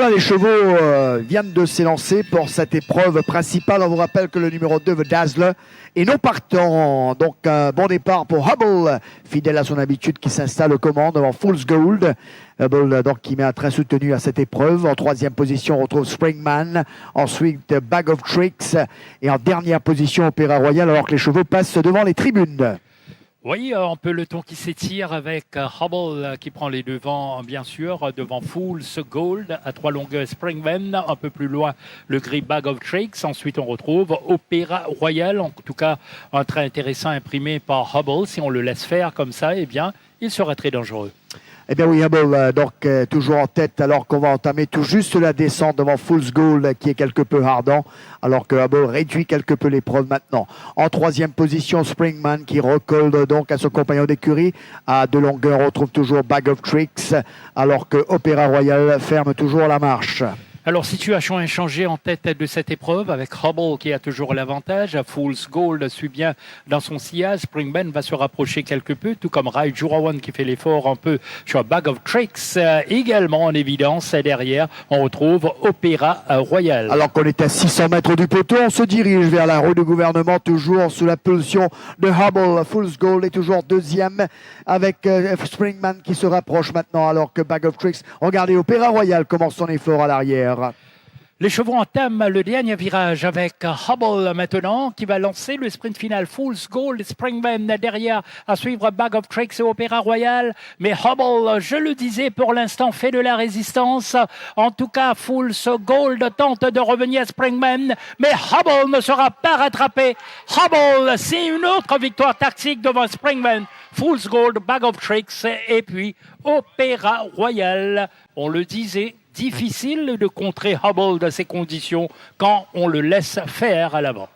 voilà, les chevaux viennent de s'élancer pour cette épreuve principale. On vous rappelle que le numéro 2, The Dazzler, est non partant. Donc, bon départ pour Hubble, fidèle à son habitude, qui s'installe aux commandes devant Fool's Gold. Hubble, donc, qui met un train soutenu à cette épreuve. En troisième position, on retrouve Springman. Ensuite, Bag of Tricks. Et en dernière position, Opéra Royal, alors que les chevaux passent devant les tribunes. Oui, un peloton qui s'étire avec Hubble qui prend les devants, bien sûr, devant Fool's Gold, à 3 longueurs Springman, un peu plus loin le gris Bag of Tricks. Ensuite, on retrouve Opéra Royal, en tout cas un train intéressant imprimé par Hubble. Si on le laisse faire comme ça, eh bien, il serait très dangereux. Eh bien oui, Hubble, donc toujours en tête alors qu'on va entamer tout juste la descente devant Fool's Gold qui est quelque peu ardent, alors que Hubble réduit quelque peu l'épreuve maintenant. En troisième position, Springman qui recolle donc à son compagnon d'écurie. À 2 longueurs, on retrouve toujours Bag of Tricks, alors que Opéra Royal ferme toujours la marche. Alors, situation inchangée en tête de cette épreuve avec Hubble qui a toujours l'avantage. Fool's Gold suit bien dans son sillage. Springman va se rapprocher quelque peu, tout comme Rai Jurawan qui fait l'effort un peu sur Bag of Tricks. Également en évidence, derrière, on retrouve Opéra Royal. Alors qu'on est à 600 mètres du poteau, on se dirige vers la rue du gouvernement, toujours sous la pulsion de Hubble. Fool's Gold est toujours deuxième avec Springman qui se rapproche maintenant, alors que Bag of Tricks, regardez, Opéra Royal commence son effort à l'arrière. Les chevaux entament le dernier virage avec Hubble maintenant qui va lancer le sprint final. Fool's Gold, Springman derrière à suivre Bag of Tricks et Opéra Royal. Mais Hubble, je le disais, pour l'instant fait de la résistance. En tout cas, Fool's Gold tente de revenir à Springman, mais Hubble ne sera pas rattrapé. Hubble, c'est une autre victoire tactique devant Springman. Fool's Gold, Bag of Tricks et puis Opéra Royal. On le disait, difficile de contrer Hubble dans ces conditions quand on le laisse faire à l'avant.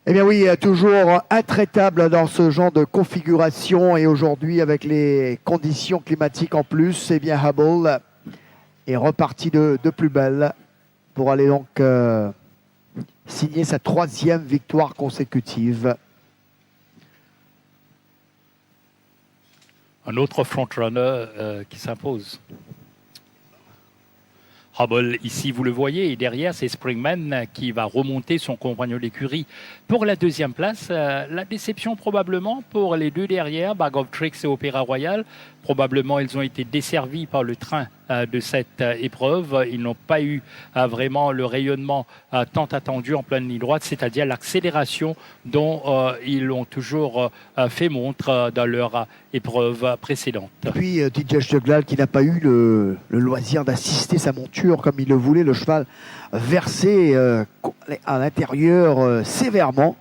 Eh bien oui, toujours intraitable dans ce genre de configuration et aujourd'hui avec les conditions climatiques en plus, eh bien Hubble est reparti de plus belle pour aller donc signer sa 3e victoire consécutive. Un autre frontrunner qui s'impose. Hubble, ici, vous le voyez, et derrière, c'est Springman qui va remonter son compagnon d'écurie pour la 2e place. La déception, probablement, pour les 2 derrière, Bag of Tricks et Opéra Royal. Probablement, ils ont été desservis par le train de cette épreuve. Ils n'ont pas eu vraiment le rayonnement tant attendu en pleine ligne droite, c'est-à-dire l'accélération dont ils ont toujours fait montre dans leur épreuve précédente. Et puis DJ Stöckl qui n'a pas eu le loisir d'assister sa monture comme il le voulait, le cheval versé à l'intérieur sévèrement.